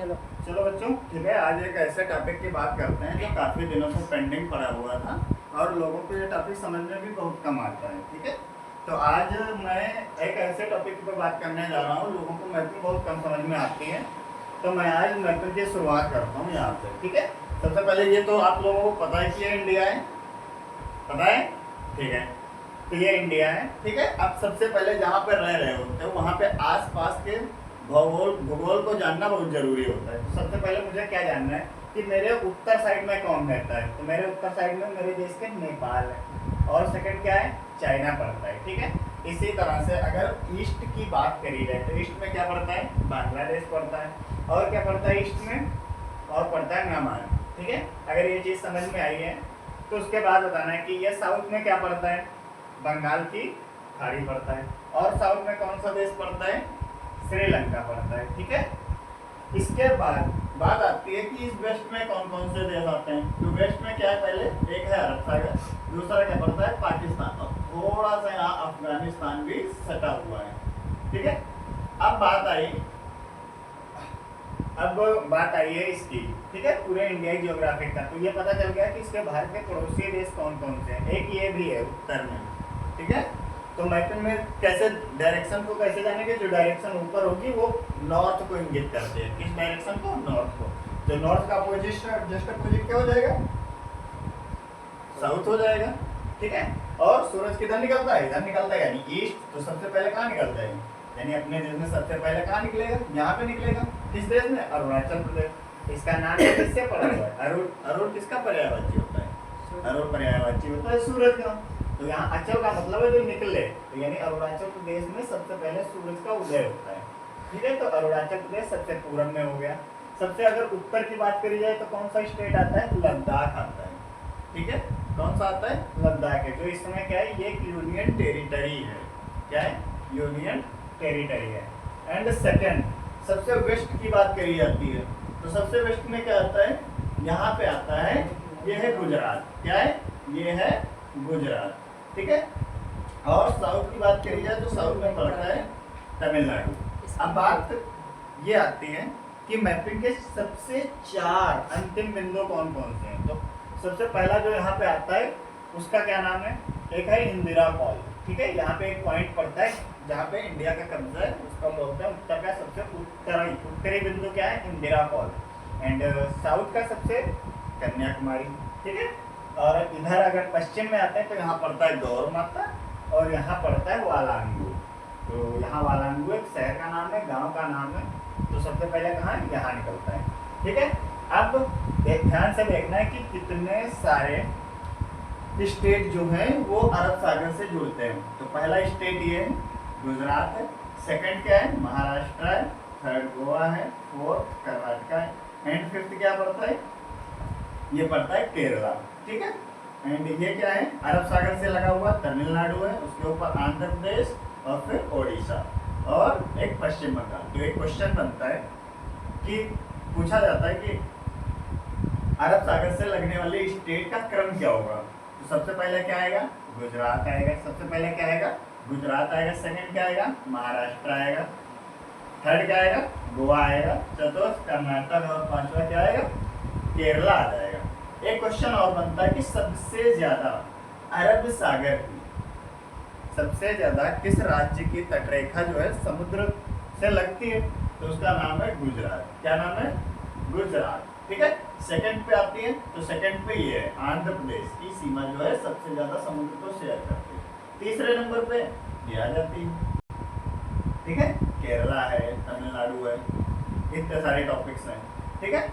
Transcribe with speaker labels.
Speaker 1: चलो।
Speaker 2: चलो बच्चों, ठीक है। आज एक ऐसे टॉपिक की बात करते हैं जो काफ़ी दिनों से पेंडिंग पड़ा हुआ था और लोगों को ये टॉपिक समझ में भी बहुत कम आता है। ठीक है, तो आज मैं एक ऐसे टॉपिक पर बात करने जा रहा हूँ। लोगों को मैपिंग बहुत कम समझ में आती है, तो मैं आज मैपिंग की शुरुआत करता हूँ यहाँ से। ठीक है, सबसे पहले ये तो आप लोगों को पता है कि ये इंडिया है, पता है? ठीक है, तो ये इंडिया है। ठीक है, अब सबसे पहले जहाँ पर रह रहे होते हैं वहाँ पे आसपास के भूगोल को जानना बहुत जरूरी होता है। तो सबसे पहले मुझे क्या जानना है कि मेरे उत्तर साइड में कौन रहता है। तो मेरे उत्तर साइड में मेरे देश के नेपाल है और सेकंड क्या है, चाइना पड़ता है। ठीक है, इसी तरह से अगर ईस्ट की बात करी जाए तो ईस्ट में क्या पड़ता है, बांग्लादेश पड़ता है। और क्या पड़ता है ईस्ट में, और पड़ता है म्यांमार। ठीक है, अगर ये चीज़ समझ में आई है तो उसके बाद बताना है कि ये साउथ में क्या पड़ता है, बंगाल की खाड़ी पड़ता है। और साउथ में कौन सा देश पड़ता है, श्रीलंका पड़ता है। ठीक है, इसके बाद बात आती है कि इस वेस्ट में कौन कौन से देश आते हैं। तो वेस्ट में क्या है, पहले एक है अरब सागर, दूसरा क्या पड़ता है पाकिस्तान, और थोड़ा सा यहाँ अफगानिस्तान भी सटा हुआ है। ठीक है, अब बात आई है इसकी। ठीक है, पूरे इंडिया की ज्योग्राफी का। तो ये पता चल गया कि इसके बाहर के पड़ोसी देश कौन कौन से हैं। एक ये भी है उत्तर में। ठीक है, तो मैपिंग में कैसे डायरेक्शन को कैसे जानेंगे, जो डायरेक्शन ऊपर होगी वो नॉर्थ को इंगित करते हैं। किस डायरेक्शन को, नॉर्थ को। तो नॉर्थ का अपोजिट जस्ट अपोजिट क्या हो जाएगा, साउथ हो जाएगा। ठीक है, और सूरज किधर निकलता है, इधर निकलता है यानी ईस्ट। तो सबसे पहले कहाँ निकलता है, यानी अपने देश में सबसे पहले कहाँ निकलेगा, यहाँ पे निकलेगा। किस देश में, अरुणाचल प्रदेश। इसका नाम किससे पड़ा हुआ है, अरुण। अरुण किसका पर्यायवाची होता है, अरुण पर्यायवाची होता है सूरज का। तो यहाँ अचल का मतलब है जो निकले, तो यानी अरुणाचल प्रदेश में सबसे पहले सूरज का उदय होता है। ठीक है, तो अरुणाचल प्रदेश सबसे पूरब में हो गया। सबसे अगर उत्तर की बात करी जाए तो कौन सा स्टेट आता है, लद्दाख आता है। ठीक है, कौन सा आता है, लद्दाख है, जो इस समय क्या है, ये एक यूनियन टेरिटरी है। क्या है, यूनियन टेरिटरी है। एंड सेकेंड, सबसे वेस्ट की बात करी जाती है तो सबसे वेस्ट में क्या आता है, यहाँ पे आता है, ये है गुजरात। क्या है, ये है गुजरात। ठीक है, और साउथ की बात करी जाए तो साउथ में पड़ता है तमिलनाडु। अब बात ये आती है कि मैपिंग के सबसे 4 अंतिम बिंदु कौन कौन से हैं। तो सबसे पहला जो यहाँ पे आता है उसका क्या नाम है, एक है इंदिरा कॉल। ठीक है, यहाँ पे एक पॉइंट पड़ता है जहाँ पे इंडिया का कब्जा है, उसका बोलते हैं उत्तर का सबसे उत्तरी बिंदु क्या है, इंदिरा कॉल। एंड साउथ का सबसे कन्याकुमारी। ठीक है, और इधर अगर पश्चिम में आते हैं तो यहाँ पड़ता है गौर माता और यहाँ पड़ता है वालांगू। तो यहाँ वालांगू एक शहर का नाम है, गांव का नाम है। तो सबसे पहले कहाँ, यहाँ निकलता है। ठीक है, अब ध्यान से देखना है कि कितने सारे स्टेट जो हैं वो अरब सागर से जुड़ते हैं। तो पहला स्टेट ये है गुजरात है, सेकंड क्या है, महाराष्ट्र है, थर्ड गोवा है, फोर्थ कर्नाटक है, एंड फिफ्थ क्या पड़ता है, ये पड़ता है केरला। ठीक है, एंड ये क्या है, अरब सागर से लगा हुआ तमिलनाडु है, उसके ऊपर आंध्र प्रदेश और फिर ओडिशा और एक पश्चिम बंगाल। तो एक क्वेश्चन बनता है कि पूछा जाता है कि अरब सागर से लगने वाले स्टेट का क्रम क्या होगा। तो सबसे पहले क्या आएगा, गुजरात आएगा। सबसे पहले क्या आएगा, गुजरात आएगा। सेकंड क्या आएगा, महाराष्ट्र आएगा। थर्ड क्या आएगा, गोवा आएगा। चतुर्थ कर्नाटक और पांचवा क्या आएगा, केरला आ जाएगा। एक क्वेश्चन और बनता है कि सबसे ज्यादा अरब सागर की सबसे ज्यादा किस राज्य की तटरेखा जो है समुद्र से लगती है। तो उसका नाम है गुजरात। क्या नाम है, गुजरात। ठीक है, सेकंड पे आती है तो सेकंड पे ये है आंध्र प्रदेश की सीमा जो है सबसे ज्यादा समुद्र को शेयर करती है। तीसरे नंबर पे ये आ जाती है। ठीक है, केरला है, तमिलनाडु है, इतने सारे टॉपिक्स हैं। ठीक है,